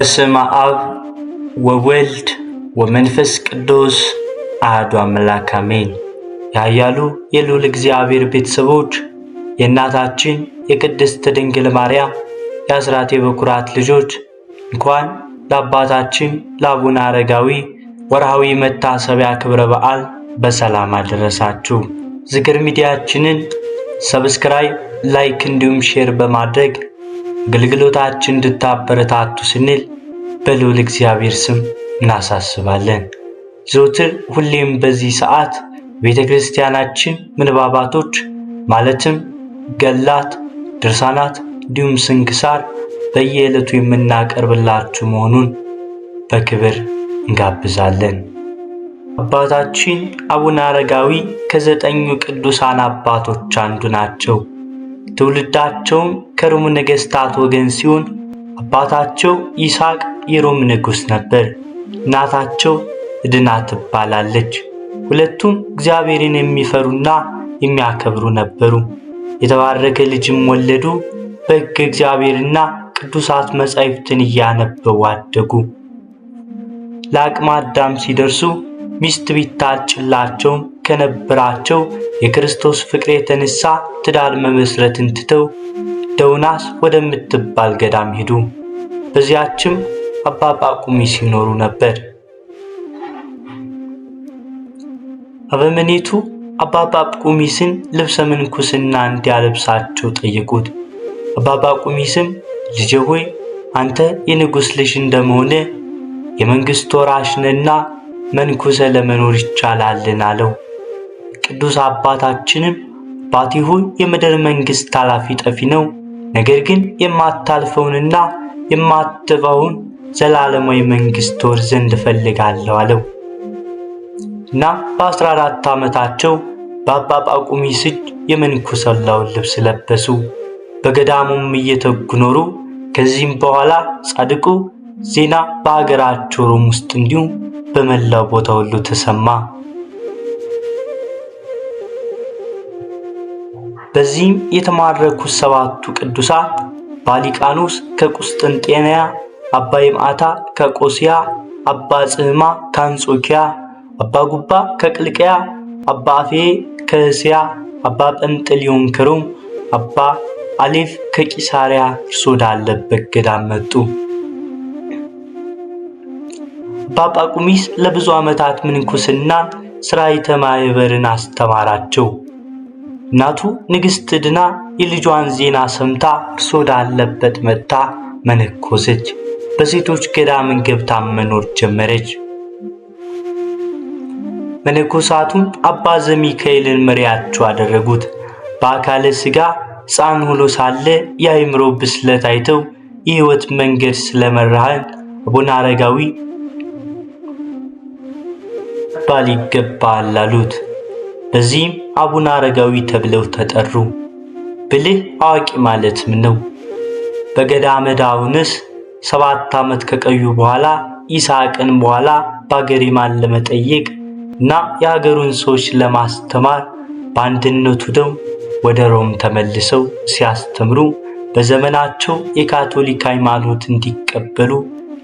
በስመ አብ ወወልድ ወመንፈስ ቅዱስ አሐዱ አምላክ አሜን። ያያሉ የልዑል እግዚአብሔር ቤተሰቦች የእናታችን የቅድስት ድንግል ማርያም የአስራት የበኩራት ልጆች እንኳን ለአባታችን ለአቡነ አረጋዊ ወርሃዊ መታሰቢያ ክብረ በዓል በሰላም አደረሳችሁ። ዝክር ሚዲያችንን ሰብስክራይብ፣ ላይክ እንዲሁም ሼር በማድረግ አገልግሎታችን እንድታበረታቱ ስንል በልዑል እግዚአብሔር ስም እናሳስባለን። ዘወትር ሁሌም በዚህ ሰዓት ቤተክርስቲያናችን ምንባባቶች ማለትም ገላት፣ ድርሳናት እንዲሁም ስንክሳር በየዕለቱ የምናቀርብላችሁ መሆኑን በክብር እንጋብዛለን። አባታችን አቡነ አረጋዊ ከ9 ቅዱሳን አባቶች አንዱ ናቸው። ትውልዳቸውም ከሮም ነገሥታት ወገን ሲሆን አባታቸው ይስሐቅ የሮም ንጉሥ ነበር። እናታቸው ዕድና ትባላለች። ሁለቱም እግዚአብሔርን የሚፈሩና የሚያከብሩ ነበሩ። የተባረከ ልጅም ወለዱ። በሕገ እግዚአብሔርና ቅዱሳት መጻሕፍትን እያነበቡ አደጉ። ለአቅመ አዳም ሲደርሱ ሚስት ቢታጭላቸውም ከነበራቸው የክርስቶስ ፍቅር የተነሳ ትዳር መመስረትን ትተው ደውናስ ወደምትባል ገዳም ሄዱ። በዚያችም አባ ጳቁሚስ ሲኖሩ ነበር። አበምኔቱ አባ ጳቁሚስን ልብሰ ምንኩስና እንዲያለብሳቸው ጠየቁት። አባ ጳቁሚስም ልጄ ሆይ አንተ የንጉሥ ልጅ እንደመሆነ የመንግሥት ወራሽ ነህና መንኩሰ ለመኖር ይቻላልን አለው። ቅዱስ አባታችንም አባቴ ሆይ የምድር መንግሥት ኃላፊ ጠፊ ነው፣ ነገር ግን የማታልፈውንና የማትጠፋውን ዘላለማዊ መንግሥት ወር ዘንድ እፈልጋለሁ አለው እና በ14 ዓመታቸው በአባ ጳቁሚስ እጅ የምንኩስናውን ልብስ ለበሱ። በገዳሙም እየተጉ ኖሩ። ከዚህም በኋላ ጻድቁ ዜና በአገራቸው ሮም ውስጥ እንዲሁም በመላው ቦታ ሁሉ ተሰማ። በዚህም የተማረኩት 7ቱ ቅዱሳን ባሊቃኖስ ከቁስጥንጤንያ፣ አባ ይምዓታ ከቆስያ፣ አባ ጽሕማ ከአንጾኪያ፣ አባ ጉባ ከቅልቅያ፣ አባ አፌ ከእስያ፣ አባ ጰንጠሌዎን ከሮም፣ አባ አሌፍ ከቂሳርያ እርሱ ወዳለበት ገዳም መጡ። አባ ጳቁሚስ ለብዙ ዓመታት ምንኩስናን ሥርዓተ ማኅበርን አስተማራቸው። እናቱ ንግሥት ዕድና የልጇን ዜና ሰምታ እርሱ ወዳለበት መጥታ መነኮሰች። በሴቶች ገዳምን ገብታ መኖር ጀመረች። መነኮሳቱም አባ ዘሚካኤልን መሪያቸው አደረጉት። በአካለ ሥጋ ሕፃን ሆኖ ሳለ የአእምሮ ብስለት አይተው የሕይወት መንገድ ስለመራህን አቡነ አረጋዊ ባል ይገባል አሉት። በዚህም አቡነ አረጋዊ ተብለው ተጠሩ። ብልህ አዋቂ ማለትም ነው። በገዳመ ዳውንስ 7 ዓመት ከቆዩ በኋላ ይስሐቅን በኋላ በአገሪማን ለመጠየቅ እና የሀገሩን ሰዎች ለማስተማር በአንድነቱ ደው ወደ ሮም ተመልሰው ሲያስተምሩ በዘመናቸው የካቶሊክ ሃይማኖት እንዲቀበሉ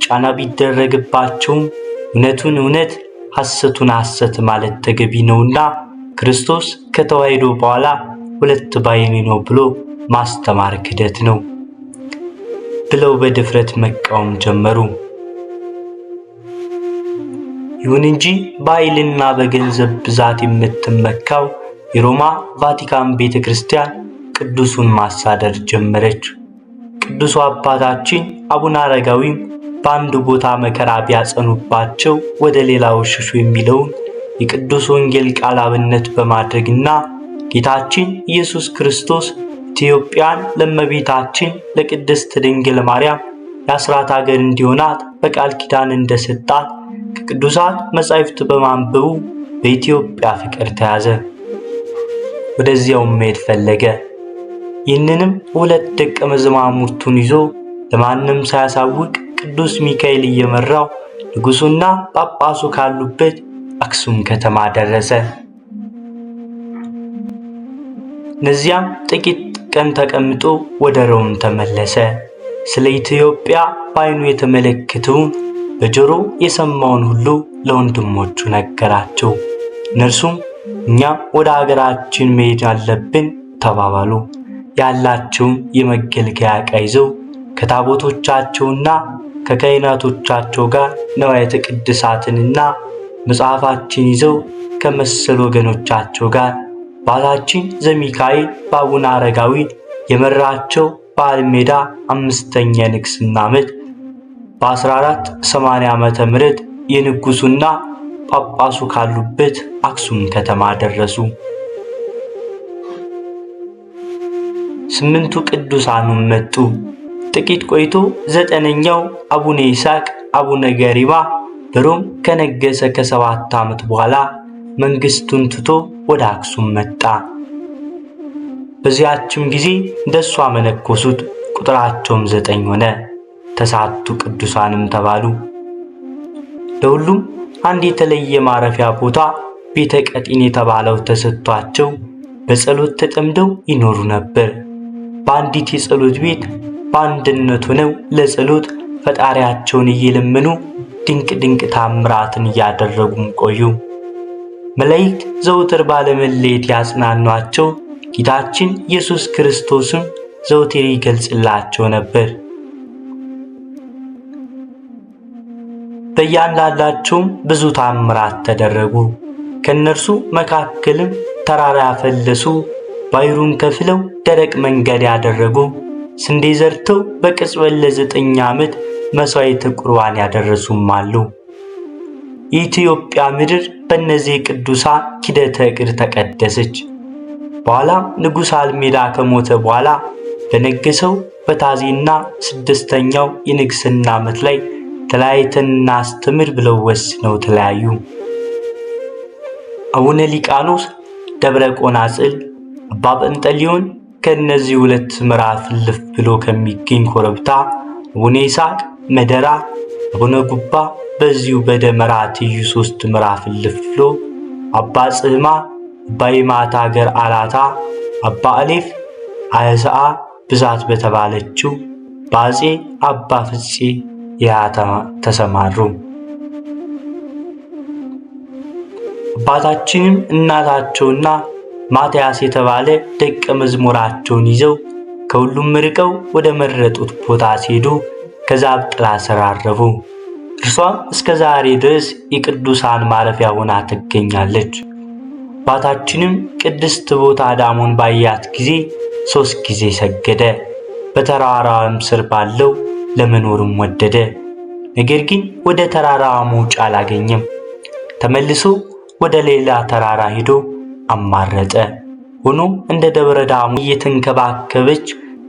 ጫና ቢደረግባቸውም እውነቱን እውነት ሐሰቱን ሐሰት ማለት ተገቢ ነውና ክርስቶስ ከተዋሕዶ በኋላ 2 ባሕርይ ነው ብሎ ማስተማር ክደት ነው ብለው በድፍረት መቃወም ጀመሩ። ይሁን እንጂ በኃይልና በገንዘብ ብዛት የምትመካው የሮማ ቫቲካን ቤተክርስቲያን ቅዱሱን ማሳደድ ጀመረች። ቅዱሱ አባታችን አቡነ አረጋዊም በአንድ ቦታ መከራ ቢያጸኑባቸው ወደ ሌላው ሽሹ የሚለውን የቅዱስ ወንጌል ቃል አብነት በማድረግና ጌታችን ኢየሱስ ክርስቶስ ኢትዮጵያን ለእመቤታችን ለቅድስት ድንግል ማርያም የአስራት አገር እንዲሆናት በቃል ኪዳን እንደሰጣት ከቅዱሳት መጻሕፍት በማንበቡ በኢትዮጵያ ፍቅር ተያዘ። ወደዚያውም መሄድ ፈለገ። ይህንንም 2 ደቀ መዛሙርቱን ይዞ ለማንም ሳያሳውቅ ቅዱስ ሚካኤል እየመራው ንጉሡና ጳጳሱ ካሉበት አክሱም ከተማ ደረሰ። እነዚያም ጥቂት ቀን ተቀምጦ ወደ ሮም ተመለሰ። ስለ ኢትዮጵያ በዓይኑ የተመለከተውን በጆሮ የሰማውን ሁሉ ለወንድሞቹ ነገራቸው። እነርሱም እኛ ወደ አገራችን መሄድ አለብን ተባባሉ። ያላቸውን የመገልገያ ዕቃ ይዘው ከታቦቶቻቸውና ከካህናቶቻቸው ጋር ንዋየ ቅድሳትንና መጽሐፋችን ይዘው ከመሰል ወገኖቻቸው ጋር አባታችን ዘሚካኤል በአቡነ አረጋዊ የመራቸው በአልሜዳ 5ኛ ንግሥና ዓመት በ1480 ዓመተ ምህረት የንጉሱና ጳጳሱ ካሉበት አክሱም ከተማ ደረሱ። 8ቱ ቅዱሳኑም መጡ። ጥቂት ቆይቶ 9ኛው አቡነ ይስሐቅ አቡነ ገሪማ በሮም ከነገሰ ከ7 ዓመት በኋላ መንግስቱን ትቶ ወደ አክሱም መጣ። በዚያችም ጊዜ እንደሱ አመነኮሱት። ቁጥራቸውም 9 ሆነ። ተሳቱ ቅዱሳንም ተባሉ። ለሁሉም አንድ የተለየ ማረፊያ ቦታ ቤተ ቀጢን የተባለው ተሰጥቷቸው በጸሎት ተጠምደው ይኖሩ ነበር። በአንዲት የጸሎት ቤት በአንድነት ሆነው ለጸሎት ፈጣሪያቸውን እየለመኑ ድንቅ ታምራትን እያደረጉም ቆዩ። መላእክት ዘውትር ባለመለየት ያጽናኗቸው፣ ጌታችን ኢየሱስ ክርስቶስም ዘውትር ይገልጽላቸው ነበር። በእያንዳንዳቸውም ብዙ ታምራት ተደረጉ። ከነርሱ መካከልም ተራራ ያፈለሱ፣ ባሕሩን ከፍለው ደረቅ መንገድ ያደረጉ፣ ስንዴ ዘርተው በቅጽበት ለ9 ዓመት መሥዋዕተ ቁርባን ያደረሱም አሉ። የኢትዮጵያ ምድር በእነዚህ ቅዱሳን ኪደተ እግር ተቀደሰች። በኋላም ንጉሥ አልሜዳ ከሞተ በኋላ በነገሰው በታዜና 6ኛው የንግሥና ዓመት ላይ ተለያይተን እናስተምር ብለው ወስነው ተለያዩ። አቡነ ሊቃኖስ ደብረ ቆናጽል፣ አባ ጰንጠሌዎን ከእነዚህ 2 ምዕራፍ እልፍ ብሎ ከሚገኝ ኮረብታ፣ አቡነ ይስሐቅ መደራ፣ አቡነ ጉባ በዚሁ በደመራ ትይዩ 3 ምዕራፍ እልፍ ብሎ፣ አባ ጽህማ አባ ይማታ ሀገር አላታ፣ አባ አሌፍ አየሰዓ ብዛት በተባለችው በአፄ አባ ፍፄ ተሰማሩ። አባታችንም እናታቸውና ማትያስ የተባለ ደቀ መዝሙራቸውን ይዘው ከሁሉም ርቀው ወደ መረጡት ቦታ ሲሄዱ ከዛፍ ጥላ ስር አረፉ። እርሷም እስከ ዛሬ ድረስ የቅዱሳን ማረፊያ ሆና ትገኛለች። አባታችንም ቅድስት ቦታ ዳሞን ባያት ጊዜ 3 ጊዜ ሰገደ። በተራራውም ስር ባለው ለመኖርም ወደደ። ነገር ግን ወደ ተራራው መውጫ አላገኘም። ተመልሶ ወደ ሌላ ተራራ ሄዶ አማረጠ። ሆኖም እንደ ደብረ ዳሞ እየተንከባከበች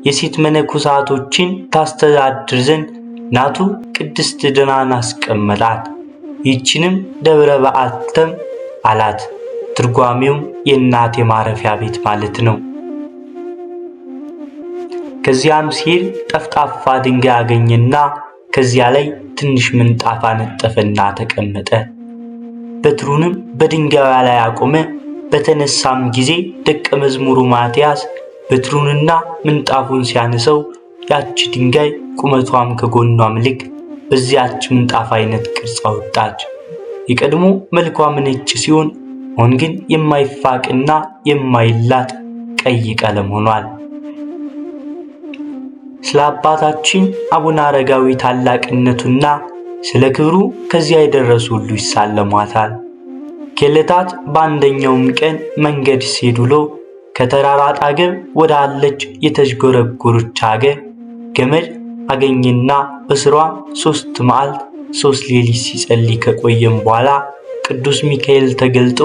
የሴት መነኮሳቶችን ታስተዳድር ዘንድ እናቱ ቅድስት ድናን አስቀመጣት። ይህችንም ደብረ በዓልተም አላት። ትርጓሜውም የእናቴ ማረፊያ ቤት ማለት ነው። ከዚያም ሲሄድ ጠፍጣፋ ድንጋይ አገኘና ከዚያ ላይ ትንሽ ምንጣፍ አነጠፈና ተቀመጠ። በትሩንም በድንጋዩ ላይ አቆመ። በተነሳም ጊዜ ደቀ መዝሙሩ ማትያስ በትሩንና ምንጣፉን ሲያነሰው ያች ድንጋይ ቁመቷም ከጎኗም ልክ በዚያች ምንጣፍ አይነት ቅርጽ አወጣች። የቀድሞ መልኳም ነጭ ሲሆን አሁን ግን የማይፋቅና የማይላጥ ቀይ ቀለም ሆኗል። ስለ አባታችን አቡነ አረጋዊ ታላቅነቱና ስለ ክብሩ ከዚያ የደረሱ ሁሉ ይሳለሟታል። ከዕለታት በአንደኛውም ቀን መንገድ ሲሄድ ውሎ ከተራራ አጠገብ ወዳለች የተዥጎረጎረች አገር ገመድ አገኘና በስሯም 3 መዓልት 3 ሌሊት ሲጸልይ ከቆየም በኋላ ቅዱስ ሚካኤል ተገልጦ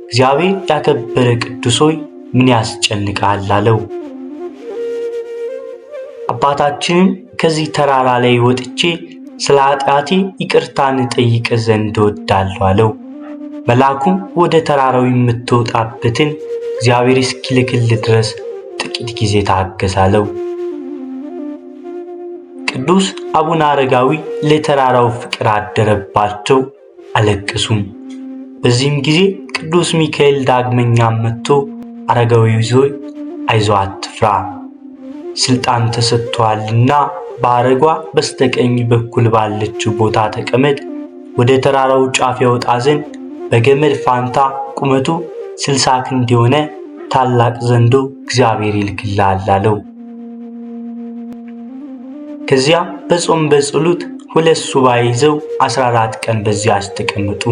እግዚአብሔር ያከበረ ቅዱስ ሆይ ምን ያስጨንቃል አለው። አባታችንን ከዚህ ተራራ ላይ ወጥቼ ስለ ኃጢአቴ ይቅርታን ጠይቅ ዘንድ እወዳለሁ አለው። መልአኩም ወደ ተራራው የምትወጣበትን እግዚአብሔር እስኪልክል ድረስ ጥቂት ጊዜ ታገሳለው። ቅዱስ አቡነ አረጋዊ ለተራራው ፍቅር አደረባቸው፣ አለቀሱም። በዚህም ጊዜ ቅዱስ ሚካኤል ዳግመኛ መጥቶ አረጋዊ ሆይ አይዞህ አትፍራ፣ ስልጣን ተሰጥቷልና በአረጓ በስተቀኝ በኩል ባለችው ቦታ ተቀመጥ፣ ወደ ተራራው ጫፍ ያወጣ ዘንድ በገመድ ፋንታ ቁመቱ 60 ክንድ የሆነ ታላቅ ዘንዶ እግዚአብሔር ይልክልሃል አለው። ከዚያ በጾም በጸሎት 2 ሱባዔ ይዘው 14 ቀን በዚያች ተቀመጡ።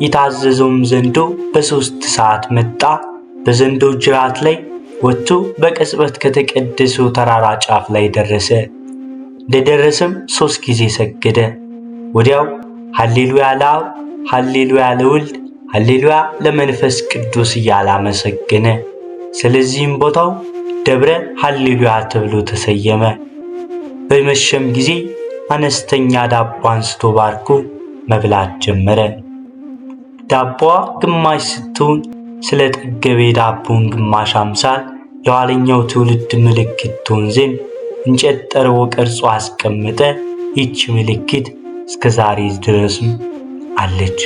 የታዘዘውም ዘንዶ በ3 ሰዓት መጣ። በዘንዶው ጅራት ላይ ወጥቶ በቅጽበት ከተቀደሰው ተራራ ጫፍ ላይ ደረሰ። እንደደረሰም 3 ጊዜ ሰገደ። ወዲያው ሃሌሉያ ለአብ፣ ሃሌሉያ ለወልድ፣ ሃሌሉያ ለመንፈስ ቅዱስ እያለ አመሰገነ። ስለዚህም ቦታው ደብረ ሃሌሉያ ተብሎ ተሰየመ። በመሸም ጊዜ አነስተኛ ዳቦ አንስቶ ባርኮ መብላት ጀመረ። ዳቦዋ ግማሽ ስትሆን ስለጠገበ የዳቦውን ግማሽ አምሳል ለኋለኛው ትውልድ ምልክት ትሆን ዘንድ እንጨት ጠርቦ ቀርጾ አስቀመጠ። ይህች ምልክት እስከ ዛሬ ድረስም አለች።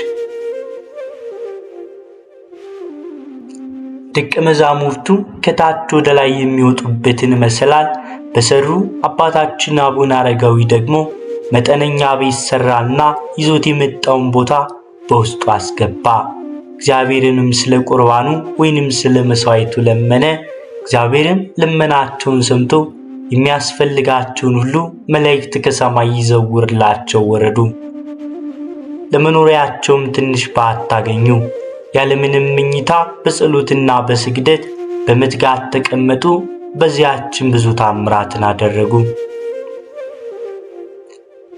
ደቀ መዛሙርቱ ከታች ወደ ላይ የሚወጡበትን መሰላል በሰሩ። አባታችን አቡነ አረጋዊ ደግሞ መጠነኛ ቤት ሰራና ይዞት የመጣውን ቦታ በውስጡ አስገባ። እግዚአብሔርንም ስለ ቁርባኑ ወይንም ስለ መስዋዕቱ ለመነ። እግዚአብሔርም ልመናቸውን ሰምቶ የሚያስፈልጋቸውን ሁሉ መላእክት ከሰማይ ይዘውርላቸው ወረዱ። ለመኖሪያቸውም ትንሽ በዓት አገኙ። ያለምንም ምኝታ በጸሎትና በስግደት በመትጋት ተቀመጡ። በዚያችም ብዙ ታምራትን አደረጉ።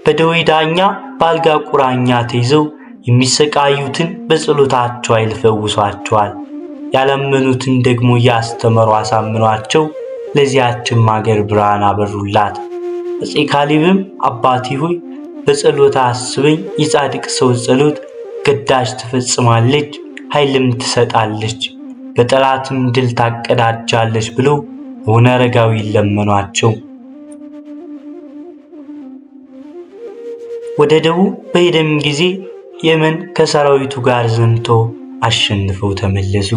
በደዌ ዳኛ በአልጋ ቁራኛ ተይዘው የሚሰቃዩትን በጸሎታቸው ኃይል ፈውሷቸዋል። ያላመኑትን ደግሞ እያስተመሩ አሳምኗቸው ለዚያችም አገር ብርሃን አበሩላት። አፄ ካሌብም አባቴ ሆይ በጸሎት አስበኝ፣ የጻድቅ ሰው ጸሎት ግዳጅ ትፈጽማለች፣ ኃይልም ትሰጣለች፣ በጠላትም ድል ታቀዳጃለች ብሎ አቡነ አረጋዊ ለመኗቸው። ወደ ደቡብ በሄደም ጊዜ የመን ከሰራዊቱ ጋር ዘምቶ አሸንፈው ተመለሱ።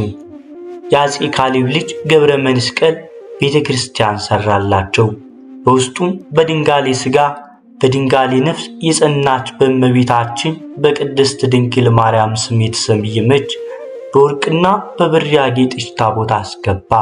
የአፄ ካሌብ ልጅ ገብረ መስቀል ቤተክርስቲያን ሰራላቸው። በውስጡም በድንጋሌ ሥጋ በድንጋሌ ነፍስ የጸናች በእመቤታችን በቅድስት ድንግል ማርያም ስም የተሰየመች በወርቅና በብር ያጌጠች ታቦት አስገባ።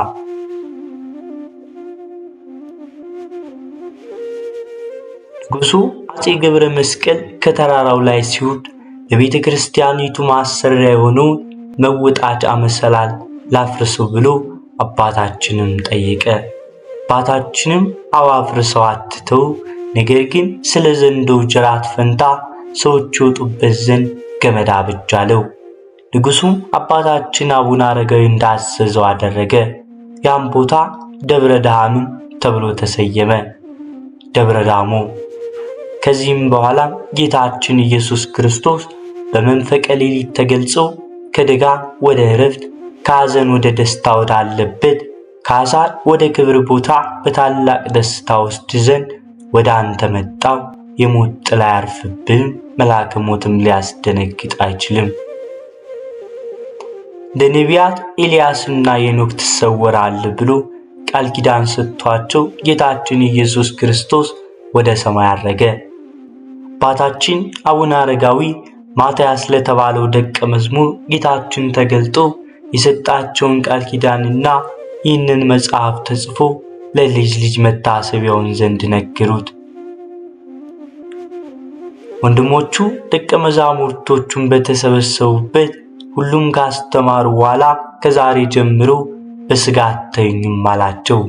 ንጉሡ አፄ ገብረ መስቀል ከተራራው ላይ ሲወርድ ለቤተ ክርስቲያኒቱ ማሰሪያ የሆነውን መወጣጫ መሰላል ላፍርሰው ብሎ አባታችንን ጠየቀ። አባታችንም አፍርሰው አትተው፣ ነገር ግን ስለ ዘንዶው ጅራት ፈንታ ሰዎች ይወጡበት ዘንድ ገመድ አበጃለው። ንጉሡም አባታችን አቡነ አረጋዊ እንዳዘዘው አደረገ። ያም ቦታ ደብረ ዳሞ ተብሎ ተሰየመ። ደብረ ዳሞ። ከዚህም በኋላ ጌታችን ኢየሱስ ክርስቶስ በመንፈቀ ሌሊት ተገልጾ ከደጋ ወደ ዕረፍት፣ ከሐዘን ወደ ደስታ ወዳለበት፣ ከሐሳር ወደ ክብር ቦታ በታላቅ ደስታ ውስጥ ዘንድ ወደ አንተ መጣው። የሞት ጥላ ያርፍብህም፣ መልአከ ሞትም ሊያስደነግጥ አይችልም። እንደ ነቢያት ኤልያስና ሄኖክ ትሰወራለህ ብሎ ቃል ኪዳን ሰጥቷቸው ጌታችን ኢየሱስ ክርስቶስ ወደ ሰማይ አረገ። አባታችን አቡነ አረጋዊ ማትያስ ለተባለው ደቀ መዝሙር ጌታችን ተገልጦ የሰጣቸውን ቃል ኪዳንና ይህንን መጽሐፍ ተጽፎ ለልጅ ልጅ መታሰቢያውን ዘንድ ነገሩት። ወንድሞቹ ደቀ መዛሙርቶቹን በተሰበሰቡበት ሁሉም ካስተማሩ በኋላ ከዛሬ ጀምሮ በሥጋ አትተኙም አላቸው።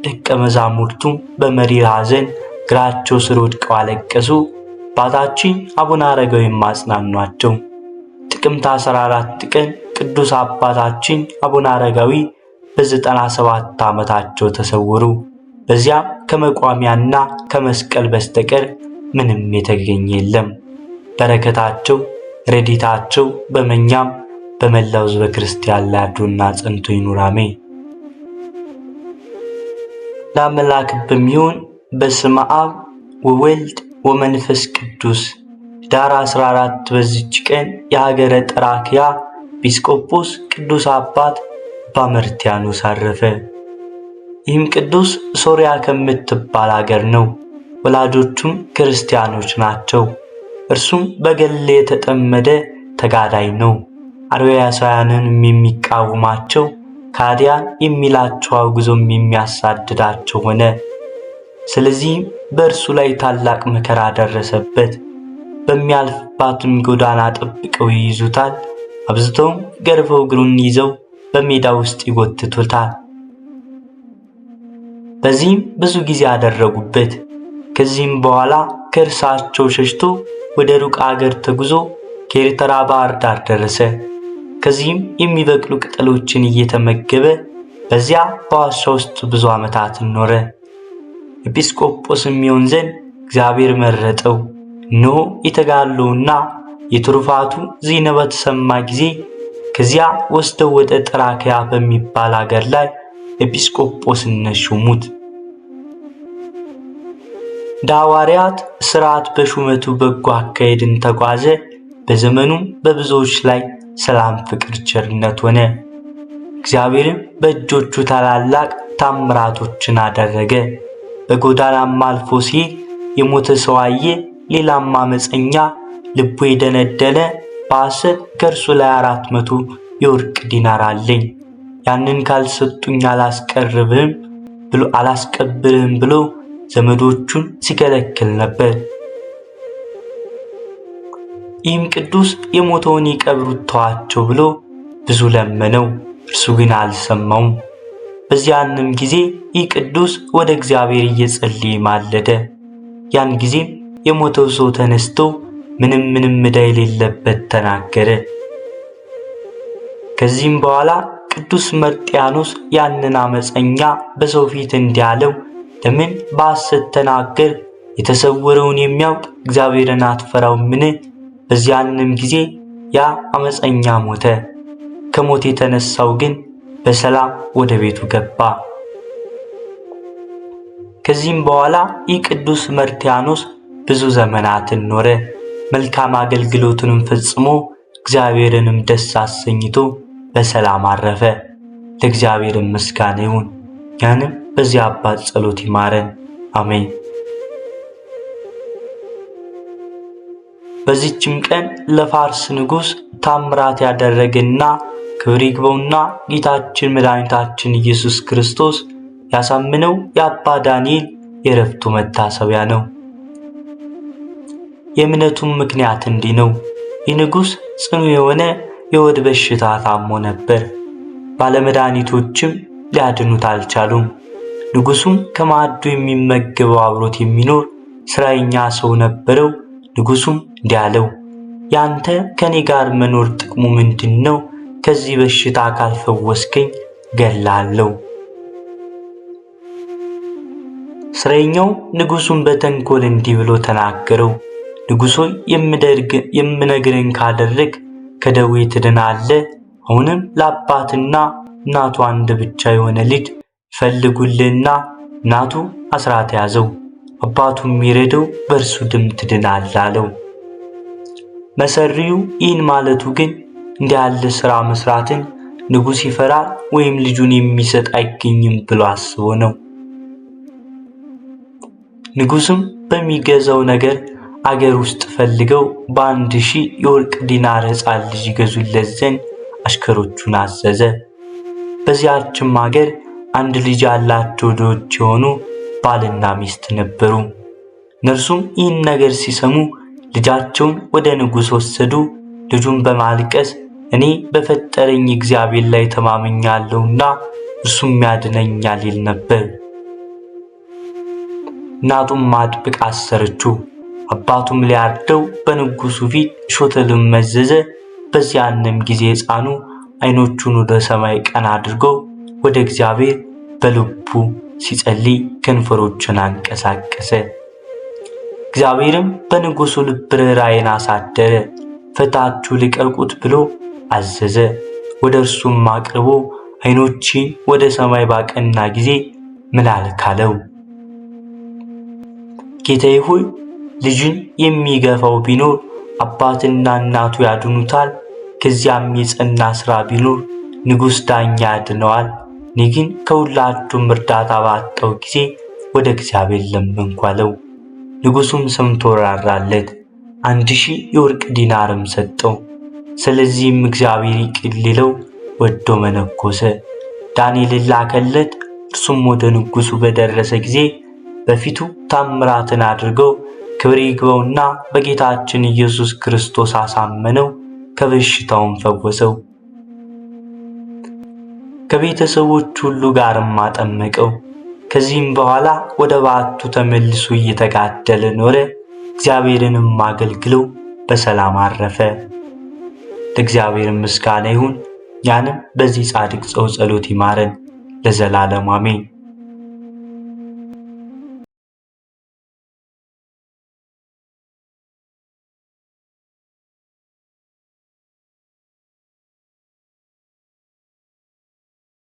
ደቀ መዛሙርቱም በመሪር ሐዘን እግራቸው ስር ወድቀው አለቀሱ። አባታችን አቡነ አረጋዊ አጽናኗቸው። ጥቅምት 14 ቀን ቅዱስ አባታችን አቡነ አረጋዊ በ97 ዓመታቸው ተሰወሩ። በዚያም ከመቋሚያና ከመስቀል በስተቀር ምንም የተገኘ የለም። በረከታቸው ረድኤታቸው በመኛም በመላው ሕዝበ ክርስቲያን ላይ አድሮና ጸንቶ ይኑር አሜን። ለአምላክ በሚሆን በስመ አብ ወወልድ ወመንፈስ ቅዱስ ዳር 14 በዚች ቀን የሀገረ ጠራክያ ኤጲስቆጶስ ቅዱስ አባት አባ መርትያኖስ አረፈ። ይህም ቅዱስ ሶርያ ከምትባል ሀገር ነው። ወላጆቹም ክርስቲያኖች ናቸው። እርሱም በገድል የተጠመደ ተጋዳይ ነው። አርዮሳውያንንም የሚቃወማቸው ካዲያን የሚላቸው አውግዞም የሚያሳድዳቸው ሆነ። ስለዚህም በእርሱ ላይ ታላቅ መከራ ደረሰበት። በሚያልፍባትም ጎዳና ጠብቀው ይይዙታል፣ አብዝተውም ገርፈው እግሩን ይዘው በሜዳ ውስጥ ይጎትቱታል። በዚህም ብዙ ጊዜ አደረጉበት። ከዚህም በኋላ ከእርሳቸው ሸሽቶ ወደ ሩቅ አገር ተጉዞ ከኤርትራ ባህር ዳር ደረሰ። ከዚህም የሚበቅሉ ቅጠሎችን እየተመገበ በዚያ በዋሻ ውስጥ ብዙ ዓመታትን ኖረ። ኤጲስቆጶስም ይሆን ዘንድ እግዚአብሔር መረጠው። እነሆ የተጋድሎውና የትሩፋቱ ዜና በተሰማ ጊዜ ከዚያ ወስደው ወደ ጥራክያ በሚባል አገር ላይ ኤጲስቆጶስነት ሾሙት። እንደ ሐዋርያት ሥርዓት በሹመቱ በጎ አካሄድን ተጓዘ። በዘመኑም በብዙዎች ላይ ሰላም፣ ፍቅር፣ ቸርነት ሆነ። እግዚአብሔርም በእጆቹ ታላላቅ ታምራቶችን አደረገ። በጎዳናም አልፎ ሲሄድ የሞተ ሰው አየ። ሌላም ዓመፀኛ ልቡ የደነደነ በሐሰት ከእርሱ ላይ 400 የወርቅ ዲናር አለኝ፣ ያንን ካልሰጡኝ አላስቀብርህም ብሎ ዘመዶቹን ሲከለክል ነበር። ይህም ቅዱስ የሞተውን ይቀብሩት ተዋቸው ብሎ ብዙ ለመነው፣ እርሱ ግን አልሰማውም። በዚያንም ጊዜ ይህ ቅዱስ ወደ እግዚአብሔር እየጸለየ ማለደ። ያን ጊዜም የሞተው ሰው ተነስቶ ምንም ዕዳ የሌለበት ተናገረ። ከዚህም በኋላ ቅዱስ መርጥያኖስ ያንን ዓመፀኛ በሰው ፊት እንዲህ አለው፣ ለምን በሐሰት ተናገር? የተሰወረውን የሚያውቅ እግዚአብሔርን አትፈራውምን? በዚያንም ጊዜ ያ ዓመፀኛ ሞተ። ከሞት የተነሳው ግን በሰላም ወደ ቤቱ ገባ። ከዚህም በኋላ ይህ ቅዱስ መርጥያኖስ ብዙ ዘመናትን ኖረ። መልካም አገልግሎቱንም ፈጽሞ እግዚአብሔርንም ደስ አሰኝቶ በሰላም አረፈ። ለእግዚአብሔር ምስጋና ይሁን፣ እኛንም በዚህ አባት ጸሎት ይማረን፣ አሜን። በዚህችም ቀን ለፋርስ ንጉሥ ታምራት ያደረገና ክብር ይግባውና ጌታችን መድኃኒታችን ኢየሱስ ክርስቶስ ያሳምነው የአባ ዳንኤል የዕረፍቱ መታሰቢያ ነው። የእምነቱም ምክንያት እንዲህ ነው። ይህ ንጉሥ ጽኑ የሆነ የሆድ በሽታ ታሞ ነበር። ባለመድኃኒቶችም ሊያድኑት አልቻሉም። ንጉሡም ከማዕዱ የሚመገበው አብሮት የሚኖር ሥራየኛ ሰው ነበረው። ንጉሡም እንዲህ አለው፣ ያንተ ከኔ ጋር መኖር ጥቅሙ ምንድን ነው? ከዚህ በሽታ ካልፈወስከኝ እገድልሃለሁ። ሥራየኛው ንጉሡን በተንኮል እንዲህ ብሎ ተናገረው፣ ንጉሥ ሆይ የምነግርህን ካደረግ ከደዌ ትድናለህ። አሁንም ለአባትና እናቱ አንድ ብቻ የሆነ ልጅ ይፈልጉልህና እናቱ አስራት ያዘው፣ አባቱ የሚረደው በእርሱ ደም ትድናለህ አለው። መሰሪው ይህን ማለቱ ግን እንዲህ ያለ ሥራ መስራትን ንጉሥ ይፈራል ወይም ልጁን የሚሰጥ አይገኝም ብሎ አስቦ ነው። ንጉሥም በሚገዛው ነገር አገር ውስጥ ፈልገው በ1000 የወርቅ ዲናር ሕፃን ልጅ ይገዙለት ዘንድ አሽከሮቹን አዘዘ። በዚያችም አገር አንድ ልጅ ያላቸው ድሆች የሆኑ ባልና ሚስት ነበሩ። እነርሱም ይህን ነገር ሲሰሙ ልጃቸውን ወደ ንጉሥ ወሰዱ። ልጁን በማልቀስ እኔ በፈጠረኝ እግዚአብሔር ላይ ተማምኛለሁና እርሱም ያድነኛል ይል ነበር። እናቱም አጥብቃ አሰረችው። አባቱም ሊያርደው በንጉሡ ፊት ሾተልን መዘዘ። በዚያንም ጊዜ ሕፃኑ ዓይኖቹን ወደ ሰማይ ቀና አድርጎ ወደ እግዚአብሔር በልቡ ሲጸልይ ከንፈሮቹን አንቀሳቀሰ። እግዚአብሔርም በንጉሡ ልብ ርኅራኄን አሳደረ። ፈታችሁ ልቀቁት ብሎ አዘዘ። ወደ እርሱም አቅርቦ ዓይኖችን ወደ ሰማይ ባቀና ጊዜ ምን አልክ አለው። ጌታዬ ሆይ ልጅን የሚገፋው ቢኖር አባትና እናቱ ያድኑታል። ከዚያም የጸና ሥራ ቢኖር ንጉሥ ዳኛ ያድነዋል። እኔ ግን ከሁላችሁም እርዳታ ባጣው ጊዜ ወደ እግዚአብሔር ለመንኩ አለው። ንጉሡም ሰምቶ ራራለት፣ 1000 የወርቅ ዲናርም ሰጠው። ስለዚህም እግዚአብሔር ይቅር ሊለው ወዶ መነኮሰ። ዳንኤልን ላከለት። እርሱም ወደ ንጉሡ በደረሰ ጊዜ በፊቱ ታምራትን አድርገው ክብር ይግባውና በጌታችን ኢየሱስ ክርስቶስ አሳመነው፣ ከበሽታውም ፈወሰው። ከቤተሰቦቹ ሁሉ ጋርም አጠመቀው። ከዚህም በኋላ ወደ በዓቱ ተመልሶ እየተጋደለ ኖረ። እግዚአብሔርንም አገልግሎ በሰላም አረፈ። ለእግዚአብሔር ምስጋና ይሁን። እኛንም በዚህ ጻድቅ ሰው ጸሎት ይማረን ለዘላለም አሜን።